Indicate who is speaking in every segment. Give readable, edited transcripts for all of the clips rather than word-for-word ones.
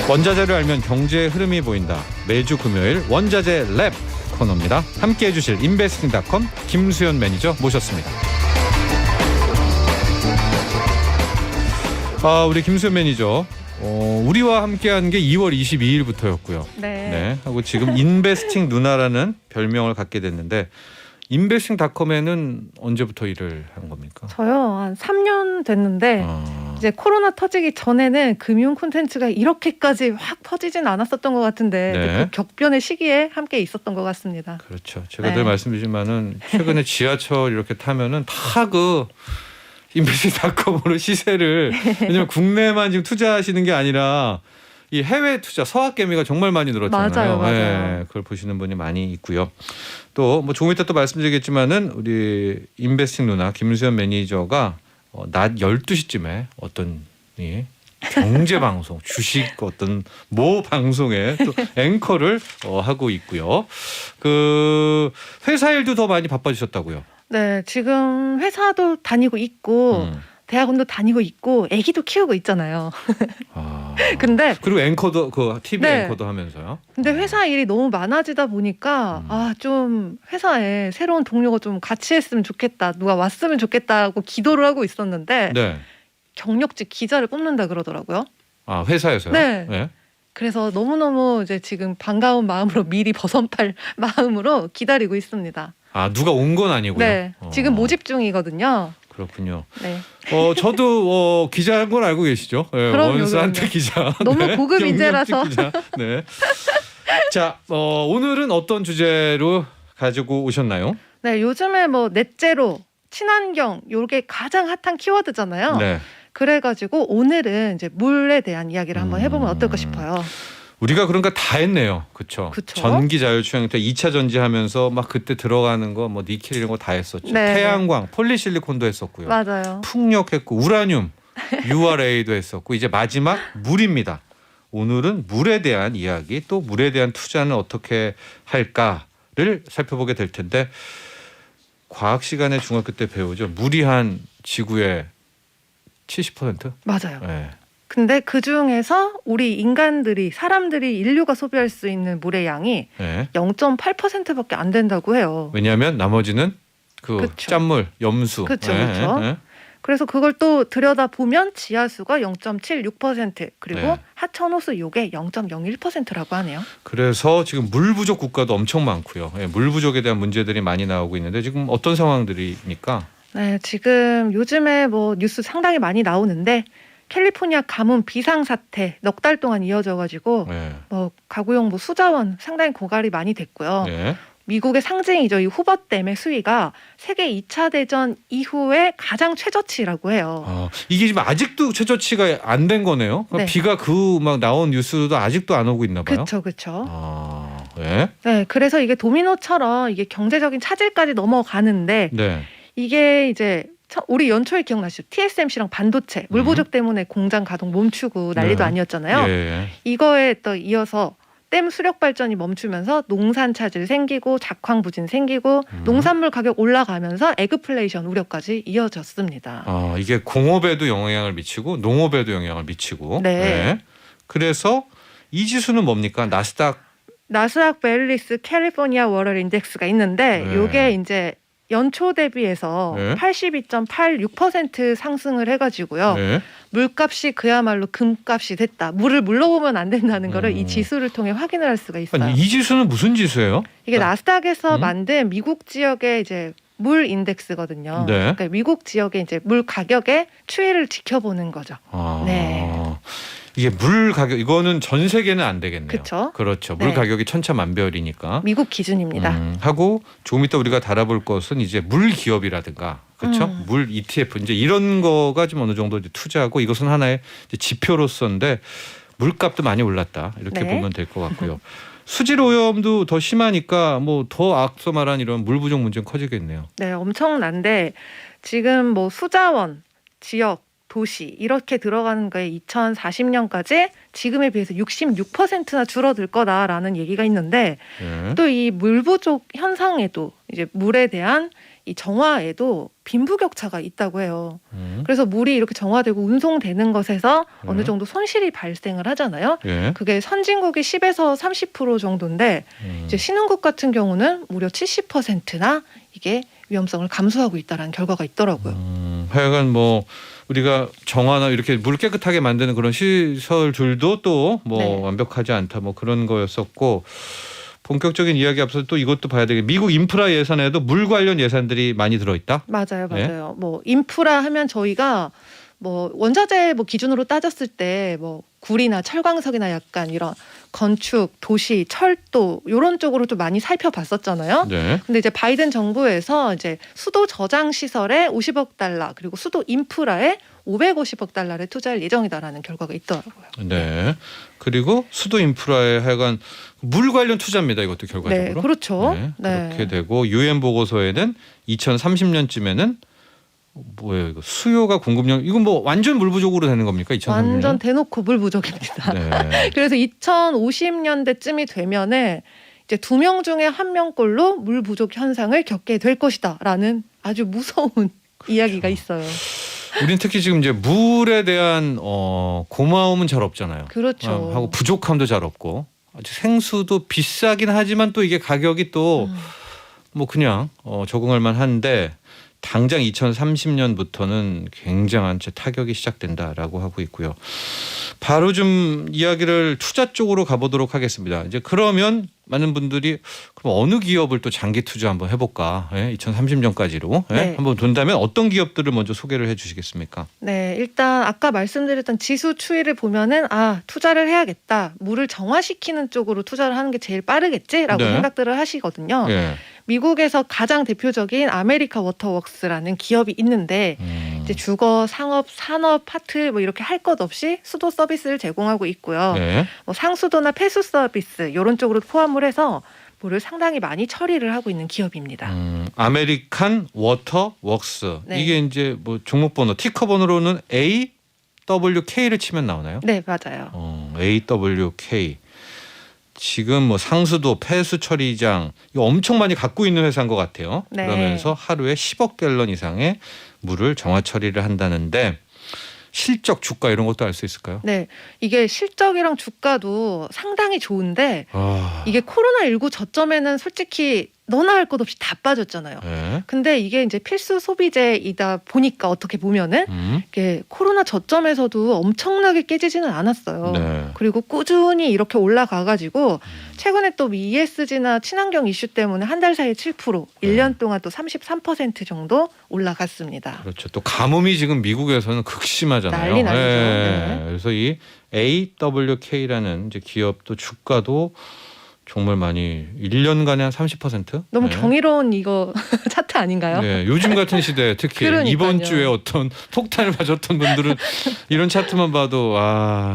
Speaker 1: 원자재를 알면 경제의 흐름이 보인다. 매주 금요일 원자재 랩 코너입니다. 함께해 주실 인베스팅닷컴 김수현 매니저 모셨습니다. 우리 김수현 매니저 우리와 함께한 게 2월 22일부터였고요.
Speaker 2: 네.
Speaker 1: 하고 지금 인베스팅 누나라는 별명을 갖게 됐는데 인베스팅닷컴에는 언제부터 일을 한 겁니까?
Speaker 2: 저요 한 3년 됐는데 이제 코로나 터지기 전에는 금융 콘텐츠가 이렇게까지 확 퍼지진 않았었던 것 같은데
Speaker 1: 네.
Speaker 2: 그 격변의 시기에 함께 있었던 것 같습니다.
Speaker 1: 그렇죠. 제가
Speaker 2: 네.
Speaker 1: 늘 말씀드리지만은 최근에 지하철 이렇게 타면은 다 그 인베스팅닷컴으로 시세를 왜냐면 국내만 지금 투자하시는 게 아니라 이 해외 투자 서학개미가 정말 많이 늘었잖아요.
Speaker 2: 맞아요.
Speaker 1: 네, 그걸 보시는 분이 많이 있고요. 또 뭐 조금 이따 또 말씀드리겠지만은 우리 인베스팅 누나 김수현 매니저가 낮 12시쯤에 어떤 경제 방송, 주식 어떤 모 방송에 또 앵커를 하고 있고요. 그 회사 일도 더 많이 바빠지셨다고요.
Speaker 2: 네, 지금 회사도 다니고 있고 대학원도 다니고 있고 아기도 키우고 있잖아요. 근데
Speaker 1: 그리고 앵커도 그 TV
Speaker 2: 네.
Speaker 1: 앵커도 하면서요.
Speaker 2: 근데 회사 일이 너무 많아지다 보니까 좀 회사에 새로운 동료가 좀 같이 했으면 좋겠다, 누가 왔으면 좋겠다고 기도를 하고 있었는데
Speaker 1: 네.
Speaker 2: 경력직 기자를 뽑는다 그러더라고요.
Speaker 1: 회사에서요?
Speaker 2: 네. 그래서 너무너무 이제 지금 반가운 마음으로 미리 버선팔 마음으로 기다리고 있습니다.
Speaker 1: 누가 온 건 아니고요.
Speaker 2: 네, 지금 모집 중이거든요.
Speaker 1: 그렇군요.
Speaker 2: 네.
Speaker 1: 저도 기자인 걸 알고 계시죠? 네,
Speaker 2: 그럼요,
Speaker 1: 원스한테
Speaker 2: 그럼요.
Speaker 1: 기자.
Speaker 2: 너무
Speaker 1: 네,
Speaker 2: 고급
Speaker 1: 경력직
Speaker 2: 인재라서.
Speaker 1: 기자. 네. 자, 오늘은 어떤 주제로 가지고 오셨나요?
Speaker 2: 네, 요즘에 뭐 넷제로, 친환경 요게 가장 핫한 키워드잖아요.
Speaker 1: 네.
Speaker 2: 그래가지고 오늘은 이제 물에 대한 이야기를 한번 해보면 어떨까 싶어요.
Speaker 1: 우리가 그런 거 다 했네요. 그렇죠.
Speaker 2: 그쵸?
Speaker 1: 전기 자율주행 때 2차 전지하면서 막 그때 들어가는 거 뭐 니켈 이런 거 다 했었죠.
Speaker 2: 네.
Speaker 1: 태양광, 폴리실리콘도 했었고요.
Speaker 2: 맞아요.
Speaker 1: 풍력했고 우라늄, URA도 했었고 이제 마지막 물입니다. 오늘은 물에 대한 이야기 또 물에 대한 투자는 어떻게 할까를 살펴보게 될 텐데 과학 시간에 중학교 때 배우죠. 물이 한 지구의 70%?
Speaker 2: 맞아요.
Speaker 1: 네.
Speaker 2: 근데 그 중에서 우리 인간들이 사람들이 인류가 소비할 수 있는 물의 양이
Speaker 1: 네.
Speaker 2: 0.8%밖에 안 된다고 해요.
Speaker 1: 왜냐하면 나머지는 그
Speaker 2: 그쵸.
Speaker 1: 짠물, 염수.
Speaker 2: 그쵸, 그쵸. 그래서 그걸 또 들여다 보면 지하수가 0.76% 그리고
Speaker 1: 네.
Speaker 2: 하천호수 요게 0.01%라고 하네요.
Speaker 1: 그래서 지금 물 부족 국가도 엄청 많고요. 물 부족에 대한 문제들이 많이 나오고 있는데 지금 어떤 상황들이니까?
Speaker 2: 네, 지금 요즘에 뭐 뉴스 상당히 많이 나오는데 캘리포니아 가뭄 비상사태 넉 달 동안 이어져가지고
Speaker 1: 네.
Speaker 2: 뭐 가구용 뭐 수자원 상당히 고갈이 많이 됐고요.
Speaker 1: 네.
Speaker 2: 미국의 상징이죠. 이 후버댐의 수위가 세계 2차 대전 이후에 가장 최저치라고 해요.
Speaker 1: 이게 지금 아직도 최저치가 안 된 거네요.
Speaker 2: 네.
Speaker 1: 비가 그 막 나온 뉴스도 아직도 안 오고 있나 봐요.
Speaker 2: 그렇죠.
Speaker 1: 네.
Speaker 2: 네, 그래서 이게 도미노처럼 이게 경제적인 차질까지 넘어가는데
Speaker 1: 네.
Speaker 2: 이게 이제 우리 연초에 기억나시죠? TSMC랑 반도체 물 부족 때문에 공장 가동 멈추고 난리도
Speaker 1: 네.
Speaker 2: 아니었잖아요.
Speaker 1: 예.
Speaker 2: 이거에 또 이어서 댐 수력 발전이 멈추면서 농산 차질 생기고 작황 부진 생기고 농산물 가격 올라가면서 에그플레이션 우려까지 이어졌습니다.
Speaker 1: 이게 공업에도 영향을 미치고 농업에도 영향을 미치고.
Speaker 2: 네.
Speaker 1: 그래서 이 지수는 뭡니까?
Speaker 2: 나스닥 베릴리스 캘리포니아 월월 인덱스가 있는데
Speaker 1: 네.
Speaker 2: 이게 이제 연초 대비해서
Speaker 1: 네.
Speaker 2: 82.86% 상승을 해가지고요.
Speaker 1: 네.
Speaker 2: 물값이 그야말로 금값이 됐다. 물을 물러 보면 안 된다는 거를 이 지수를 통해 확인을 할 수가 있어요.
Speaker 1: 아니, 이 지수는 무슨 지수예요?
Speaker 2: 이게 나스닥에서
Speaker 1: 음?
Speaker 2: 만든 미국 지역의 이제 물 인덱스거든요.
Speaker 1: 네.
Speaker 2: 그러니까 미국 지역의 이제 물 가격의 추이를 지켜보는 거죠. 네.
Speaker 1: 이게 물 가격 이거는 전 세계는 안 되겠네요.
Speaker 2: 그쵸?
Speaker 1: 그렇죠. 물
Speaker 2: 네.
Speaker 1: 가격이 천차만별이니까.
Speaker 2: 미국 기준입니다.
Speaker 1: 하고 조금 이따 우리가 다뤄볼 것은 이제 물 기업이라든가 그렇죠. 물 ETF 이제 이런 거가 좀 어느 정도 이제 투자하고 이것은 하나의 이제 지표로서인데 물값도 많이 올랐다 이렇게
Speaker 2: 네.
Speaker 1: 보면 될 것 같고요. 수질 오염도 더 심하니까 뭐 더 앞서 말한 이런 물 부족 문제는 커지겠네요.
Speaker 2: 네, 엄청난데 지금 뭐 수자원, 지역, 도시 이렇게 들어가는 거에 2040년까지 지금에 비해서 66%나 줄어들 거다라는 얘기가 있는데
Speaker 1: 네.
Speaker 2: 또 이 물 부족 현상에도 이제 물에 대한 이 정화에도 빈부격차가 있다고 해요. 그래서 물이 이렇게 정화되고 운송되는 것에서 어느 정도 손실이 발생을 하잖아요.
Speaker 1: 예.
Speaker 2: 그게 선진국이 10에서 30% 정도인데 이제 신흥국 같은 경우는 무려 70%나 이게 위험성을 감수하고 있다라는 결과가 있더라고요.
Speaker 1: 하여간 뭐 우리가 정화나 이렇게 물 깨끗하게 만드는 그런 시설들도 또 뭐
Speaker 2: 네.
Speaker 1: 완벽하지 않다 뭐 그런 거였었고 본격적인 이야기 앞서 또 이것도 봐야 되겠. 미국 인프라 예산에도 물 관련 예산들이 많이 들어있다.
Speaker 2: 맞아요. 뭐 인프라 하면 저희가 뭐 원자재 뭐 기준으로 따졌을 때 뭐 구리나 철광석이나 약간 이런 건축, 도시, 철도 이런 쪽으로 좀 많이 살펴봤었잖아요.
Speaker 1: 네.
Speaker 2: 근데 이제 바이든 정부에서 이제 수도 저장 시설에 50억 달러 그리고 수도 인프라에 550억 달러를 투자할 예정이다라는 결과가 있더라고요.
Speaker 1: 네. 그리고 수도 인프라에 하여간 물 관련 투자입니다. 이것도 결과적으로.
Speaker 2: 네, 그렇죠.
Speaker 1: 네,
Speaker 2: 네.
Speaker 1: 그렇게 되고 유엔 보고서에는 2030년쯤에는 뭐예요? 이거 수요가 공급량 이건 뭐 완전 물 부족으로 되는 겁니까? 2030년?
Speaker 2: 완전 대놓고 물 부족입니다.
Speaker 1: 네.
Speaker 2: 그래서 2050년대쯤이 되면은 이제 2명 중에 1명꼴로 물 부족 현상을 겪게 될 것이다라는 아주 무서운 이야기가 있어요.
Speaker 1: 우린 특히 지금 이제 물에 대한 고마움은 잘 없잖아요.
Speaker 2: 그렇죠.
Speaker 1: 하고 부족함도 잘 없고 아주 생수도 비싸긴 하지만 또 이게 가격이 또 뭐 그냥 적응할 만한데 당장 2030년부터는 굉장한 타격이 시작된다라고 하고 있고요. 바로 좀 이야기를 투자 쪽으로 가보도록 하겠습니다. 이제 그러면 많은 분들이 그럼 어느 기업을 또 장기 투자 한번 해볼까? 2030년까지로
Speaker 2: 네.
Speaker 1: 한번 돈다면 어떤 기업들을 먼저 소개를 해주시겠습니까?
Speaker 2: 네, 일단 아까 말씀드렸던 지수 추이를 보면은 투자를 해야겠다. 물을 정화시키는 쪽으로 투자를 하는 게 제일 빠르겠지라고
Speaker 1: 네.
Speaker 2: 생각들을 하시거든요.
Speaker 1: 예.
Speaker 2: 미국에서 가장 대표적인 아메리카 워터웍스라는 기업이 있는데 이제 주거, 상업, 산업, 파트 뭐 이렇게 할 것 없이 수도 서비스를 제공하고 있고요.
Speaker 1: 네.
Speaker 2: 뭐 상수도나 폐수 서비스 이런 쪽으로 포함을 해서 물을 상당히 많이 처리를 하고 있는 기업입니다.
Speaker 1: 아메리칸 워터웍스
Speaker 2: 네.
Speaker 1: 이게 이제 뭐 종목번호 티커번호로는 AWK를 치면 나오나요?
Speaker 2: 네, 맞아요.
Speaker 1: AWK 지금 뭐 상수도 폐수 처리장 이거 엄청 많이 갖고 있는 회사인 것 같아요.
Speaker 2: 네.
Speaker 1: 그러면서 하루에 10억 갤런 이상의 물을 정화 처리를 한다는데 실적 주가 이런 것도 알 수 있을까요?
Speaker 2: 네, 이게 실적이랑 주가도 상당히 좋은데
Speaker 1: 아,
Speaker 2: 이게 코로나19 저점에는 솔직히 너나 할 것 없이 다 빠졌잖아요.
Speaker 1: 네.
Speaker 2: 근데 이게 이제 필수 소비재이다 보니까 어떻게 보면은 이게 코로나 저점에서도 엄청나게 깨지지는 않았어요.
Speaker 1: 네.
Speaker 2: 그리고 꾸준히 이렇게 올라가가지고 최근에 또 ESG나 친환경 이슈 때문에 한 달 사이에 7%, 1년 동안 또 33% 정도 올라갔습니다.
Speaker 1: 그렇죠. 또 가뭄이 지금 미국에서는 극심하잖아요.
Speaker 2: 난리 나죠. 네.
Speaker 1: 그래서 이 AWK라는 이제 기업도 주가도 정말 많이 1년간에 한 30%?
Speaker 2: 너무
Speaker 1: 네.
Speaker 2: 경이로운 이거 차트 아닌가요?
Speaker 1: 네, 요즘 같은 시대에 특히
Speaker 2: 그러니까요.
Speaker 1: 이번 주에 어떤 폭탄을 맞았던 분들은 이런 차트만 봐도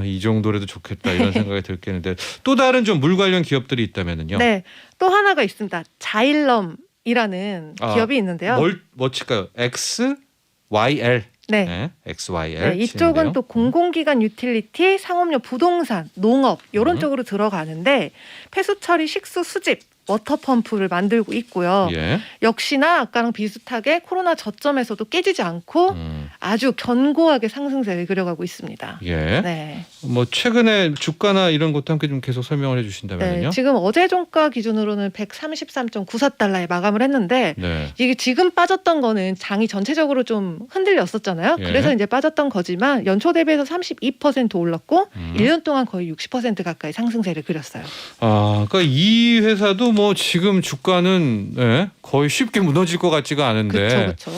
Speaker 1: 이 정도라도 좋겠다 이런 생각이 들겠는데 또 다른 좀 물 관련 기업들이 있다면은요.
Speaker 2: 네, 또 하나가 있습니다. 자일럼이라는 기업이 있는데요.
Speaker 1: 뭐 칠까요? XYL.
Speaker 2: 네.
Speaker 1: 네, XYL.
Speaker 2: 네, 이쪽은
Speaker 1: 치는데요.
Speaker 2: 또 공공기관 유틸리티, 상업용 부동산, 농업 이런
Speaker 1: 음.
Speaker 2: 쪽으로 들어가는데 폐수 처리, 식수 수집, 워터펌프를 만들고 있고요.
Speaker 1: 예.
Speaker 2: 역시나 아까랑 비슷하게 코로나 저점에서도 깨지지 않고 아주 견고하게 상승세를 그려가고 있습니다.
Speaker 1: 예.
Speaker 2: 네.
Speaker 1: 뭐 최근에 주가나 이런 것도 함께 좀 계속 설명을 해주신다면요.
Speaker 2: 네, 지금 어제 종가 기준으로는 133.94달러에 마감을 했는데
Speaker 1: 네.
Speaker 2: 이게 지금 빠졌던 거는 장이 전체적으로 좀 흔들렸었잖아요.
Speaker 1: 예.
Speaker 2: 그래서 이제 빠졌던 거지만 연초 대비해서 32% 올랐고
Speaker 1: 음.
Speaker 2: 1년 동안 거의 60% 가까이 상승세를 그렸어요.
Speaker 1: 그러니까 이 회사도 뭐 지금 주가는 거의 쉽게 무너질 것 같지가 않은데
Speaker 2: 그렇죠.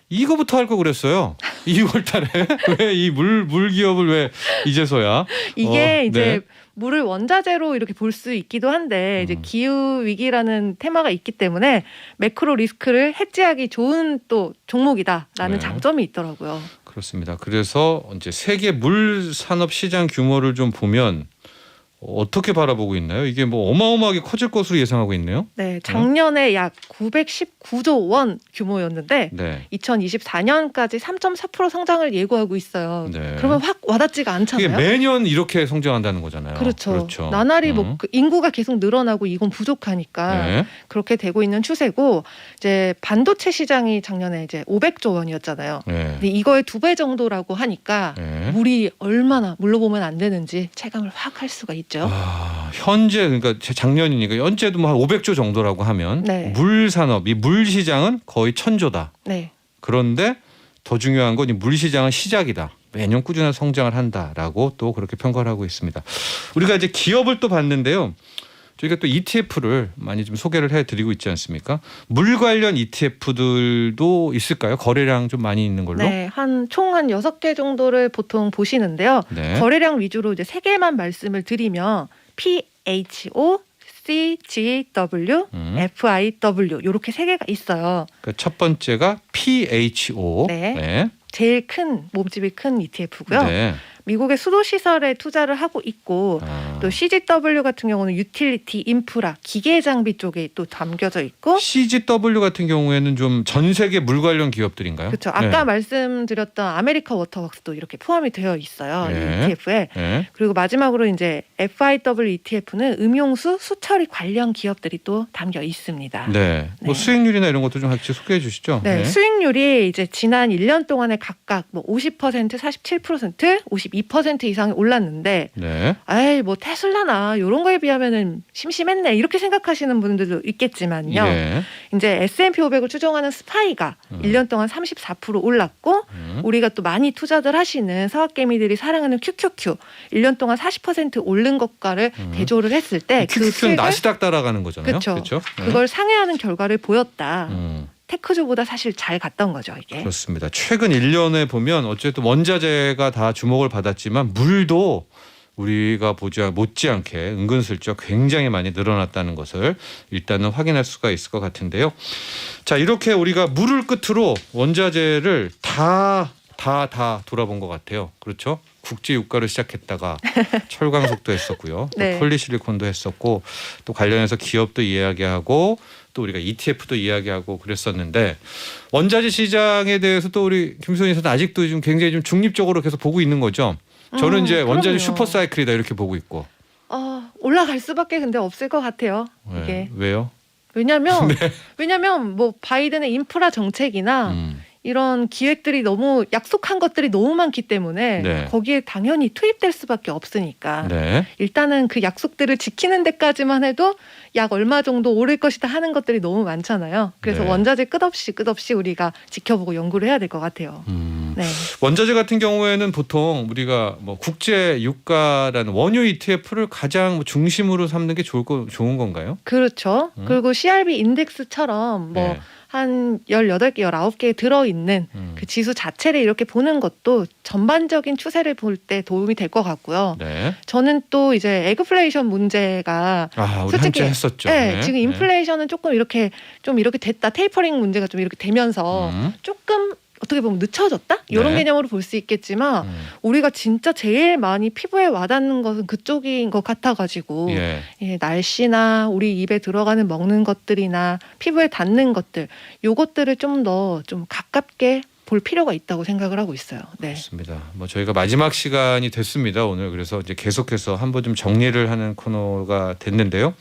Speaker 1: 이거부터 할 거 그랬어요. 2월달에 왜 이 물 기업을 왜 이제서야?
Speaker 2: 이게 이제
Speaker 1: 네.
Speaker 2: 물을 원자재로 이렇게 볼 수 있기도 한데 이제 기후 위기라는 테마가 있기 때문에 매크로 리스크를 해지하기 좋은 또 종목이다라는
Speaker 1: 네.
Speaker 2: 장점이 있더라고요.
Speaker 1: 그렇습니다. 그래서 이제 세계 물 산업 시장 규모를 좀 보면 어떻게 바라보고 있나요? 이게 뭐 어마어마하게 커질 것으로 예상하고 있네요.
Speaker 2: 네, 작년에 약 919조 원 규모였는데
Speaker 1: 네.
Speaker 2: 2024년까지 3.4% 성장을 예고하고 있어요.
Speaker 1: 네.
Speaker 2: 그러면 확 와닿지가
Speaker 1: 그게
Speaker 2: 않잖아요.
Speaker 1: 매년 이렇게 성장한다는 거잖아요.
Speaker 2: 그렇죠. 나날이 뭐 그 인구가 계속 늘어나고 이건 부족하니까
Speaker 1: 네.
Speaker 2: 그렇게 되고 있는 추세고 이제 반도체 시장이 작년에 이제 500조 원이었잖아요.
Speaker 1: 네.
Speaker 2: 근데 이거의 2배 정도라고 하니까
Speaker 1: 네.
Speaker 2: 물이 얼마나 물러보면 안 되는지 체감을 확 할 수가 있죠.
Speaker 1: 현재 그러니까 작년이니까 현재도 뭐 한 500조 정도라고 하면
Speaker 2: 네.
Speaker 1: 물 산업, 이 물 시장은 거의 1000조다.
Speaker 2: 네.
Speaker 1: 그런데 더 중요한 건 이 물 시장은 시작이다. 매년 꾸준한 성장을 한다라고 또 그렇게 평가를 하고 있습니다. 우리가 이제 기업을 또 봤는데요. 저희가 또 ETF를 많이 좀 소개를 해드리고 있지 않습니까? 물 관련 ETF들도 있을까요? 거래량 좀 많이 있는 걸로?
Speaker 2: 네, 총 한 6개 정도를 보통 보시는데요.
Speaker 1: 네.
Speaker 2: 거래량 위주로 이제 3개만 말씀을 드리면 PHO, CGW, FIW 이렇게 3개가 있어요.
Speaker 1: 그러니까 첫 번째가 PHO.
Speaker 2: 네.
Speaker 1: 네.
Speaker 2: 제일 큰 몸집이 큰 ETF고요.
Speaker 1: 네.
Speaker 2: 미국의 수도 시설에 투자를 하고 있고 또 CGW 같은 경우는 유틸리티, 인프라, 기계 장비 쪽에 또 담겨져 있고
Speaker 1: CGW 같은 경우에는 좀 전 세계 물 관련 기업들인가요?
Speaker 2: 그렇죠. 아까 말씀드렸던 아메리카 워터웍스도 이렇게 포함이 되어 있어요. 이
Speaker 1: 네.
Speaker 2: ETF에.
Speaker 1: 네.
Speaker 2: 그리고 마지막으로 이제 FIW ETF는 음용수, 수처리 관련 기업들이 또 담겨 있습니다.
Speaker 1: 네. 뭐
Speaker 2: 네.
Speaker 1: 수익률이나 이런 것도 좀 같이 소개해 주시죠.
Speaker 2: 네, 수익률이 이제 지난 1년 동안에 각각 뭐 50%, 47%, 52% 이상이 올랐는데
Speaker 1: 네.
Speaker 2: 아이 뭐 테슬라나 이런 거에 비하면은 심심했네 이렇게 생각하시는 분들도 있겠지만요.
Speaker 1: 예.
Speaker 2: 이제 S&P 500을 추종하는 스파이가 1년 동안 34% 올랐고 우리가 또 많이 투자들 하시는 사학개미들이 사랑하는 QQQ 1년 동안 40% 오른 것과를 대조를 했을 때 그
Speaker 1: QQQ는
Speaker 2: 수익을
Speaker 1: 나스닥 따라가는 거잖아요.
Speaker 2: 그렇죠.
Speaker 1: 네.
Speaker 2: 그걸 상회하는 결과를 보였다.
Speaker 1: 음.
Speaker 2: 테크주보다 사실 잘 갔던 거죠, 이게.
Speaker 1: 그렇습니다. 최근 1년에 보면 어쨌든 원자재가 다 주목을 받았지만 물도 우리가 못지않게 은근슬쩍 굉장히 많이 늘어났다는 것을 일단은 확인할 수가 있을 것 같은데요. 자, 이렇게 우리가 물을 끝으로 원자재를 다 돌아본 것 같아요. 그렇죠? 국제 유가를 시작했다가 철광석도 했었고요. 또
Speaker 2: 네.
Speaker 1: 폴리실리콘도 했었고 또 관련해서 기업도 이야기하고 또 우리가 ETF도 이야기하고 그랬었는데 원자재 시장에 대해서 또 우리 김소연 이사는 아직도 좀 굉장히 좀 중립적으로 계속 보고 있는 거죠. 저는 이제 원자재
Speaker 2: 그럼요.
Speaker 1: 슈퍼사이클이다 이렇게 보고 있고.
Speaker 2: 올라갈 수밖에 근데 없을 것 같아요.
Speaker 1: 네.
Speaker 2: 이게
Speaker 1: 왜요?
Speaker 2: 왜냐면 뭐 바이든의 인프라 정책이나 이런 기획들이 너무 약속한 것들이 너무 많기 때문에
Speaker 1: 네.
Speaker 2: 거기에 당연히 투입될 수밖에 없으니까
Speaker 1: 네.
Speaker 2: 일단은 그 약속들을 지키는 데까지만 해도 약 얼마 정도 오를 것이다 하는 것들이 너무 많잖아요. 그래서
Speaker 1: 네.
Speaker 2: 원자재 끝없이 우리가 지켜보고 연구를 해야 될 것 같아요. 네.
Speaker 1: 원자재 같은 경우에는 보통 우리가 뭐 국제 유가라는 원유 ETF를 가장 뭐 중심으로 삼는 게 좋은 건가요?
Speaker 2: 그렇죠. 그리고 CRB 인덱스처럼 뭐
Speaker 1: 네.
Speaker 2: 한 18개, 19개에 들어있는 그 지수 자체를 이렇게 보는 것도 전반적인 추세를 볼 때 도움이 될 것 같고요.
Speaker 1: 네.
Speaker 2: 저는 또 이제 에그플레이션 문제가
Speaker 1: 우리
Speaker 2: 솔직히
Speaker 1: 한때 했었죠.
Speaker 2: 네,
Speaker 1: 네.
Speaker 2: 지금 인플레이션은 조금 이렇게 됐다. 테이퍼링 문제가 좀 이렇게 되면서 조금 어떻게 보면 늦춰졌다? 이런
Speaker 1: 네.
Speaker 2: 개념으로 볼 수 있겠지만 우리가 진짜 제일 많이 피부에 와닿는 것은 그쪽인 것 같아가지고
Speaker 1: 예.
Speaker 2: 예, 날씨나 우리 입에 들어가는 먹는 것들이나 피부에 닿는 것들 요것들을 좀 더 좀 가깝게 볼 필요가 있다고 생각을 하고 있어요. 네.
Speaker 1: 그렇습니다. 뭐 저희가 마지막 시간이 됐습니다. 오늘 그래서 이제 계속해서 한번 좀 정리를 하는 코너가 됐는데요.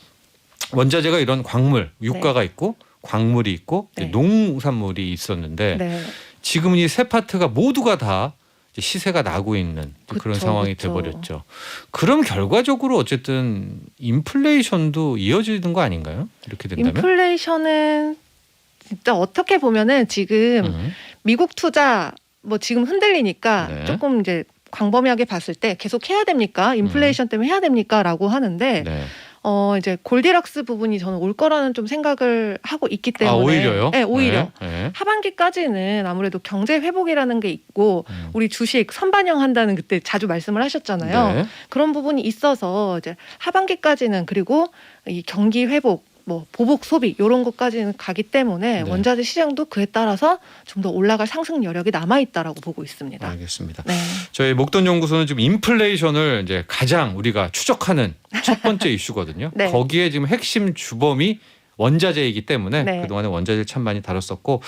Speaker 1: 원자재가 이런 광물, 유가가 있고 광물이 있고
Speaker 2: 네.
Speaker 1: 농산물이 있었는데
Speaker 2: 네.
Speaker 1: 지금은 이 세 파트가 모두가 다 이제 시세가 나고 있는 그런
Speaker 2: 그쵸,
Speaker 1: 상황이
Speaker 2: 그쵸.
Speaker 1: 돼버렸죠. 그럼 결과적으로 어쨌든 인플레이션도 이어지는 거 아닌가요? 이렇게 된다면?
Speaker 2: 인플레이션은 진짜 어떻게 보면은 지금 미국 투자 뭐 지금 흔들리니까
Speaker 1: 네.
Speaker 2: 조금 이제 광범위하게 봤을 때 계속 해야 됩니까? 인플레이션 때문에 해야 됩니까?라고 하는데
Speaker 1: 네.
Speaker 2: 이제 골디락스 부분이 저는 올 거라는 좀 생각을 하고 있기 때문에
Speaker 1: 오히려요?
Speaker 2: 네, 오히려
Speaker 1: 네.
Speaker 2: 하반기까지는 아무래도 경제 회복이라는 게 있고 우리 주식 선반영한다는 그때 자주 말씀을 하셨잖아요.
Speaker 1: 네.
Speaker 2: 그런 부분이 있어서 이제 하반기까지는 그리고 이 경기 회복 뭐 보복 소비 이런 것까지는 가기 때문에
Speaker 1: 네.
Speaker 2: 원자재 시장도 그에 따라서 좀 더 올라갈 상승 여력이 남아 있다라고 보고 있습니다.
Speaker 1: 알겠습니다.
Speaker 2: 네.
Speaker 1: 저희 목돈 연구소는 지금 인플레이션을 이제 가장 우리가 추적하는 첫 번째 이슈거든요.
Speaker 2: 네.
Speaker 1: 거기에 지금 핵심 주범이 원자재이기 때문에
Speaker 2: 네.
Speaker 1: 그동안에 원자재를 참 많이 다뤘었고,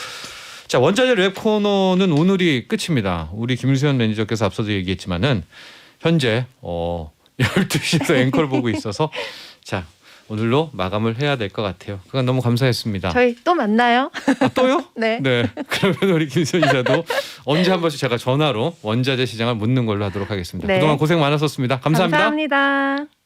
Speaker 1: 자, 원자재 랩 코너는 오늘이 끝입니다. 우리 김수현 매니저께서 앞서도 얘기했지만은 현재 12시에서 앵커를 보고 있어서 자, 오늘로 마감을 해야 될 것 같아요. 그간 너무 감사했습니다.
Speaker 2: 저희 또 만나요.
Speaker 1: 아, 또요?
Speaker 2: 네.
Speaker 1: 네. 그러면 우리 김수현 이사도 언제 한 번씩 제가 전화로 원자재 시장을 묻는 걸로 하도록 하겠습니다.
Speaker 2: 네.
Speaker 1: 그동안 고생 많았었습니다. 감사합니다.
Speaker 2: 감사합니다.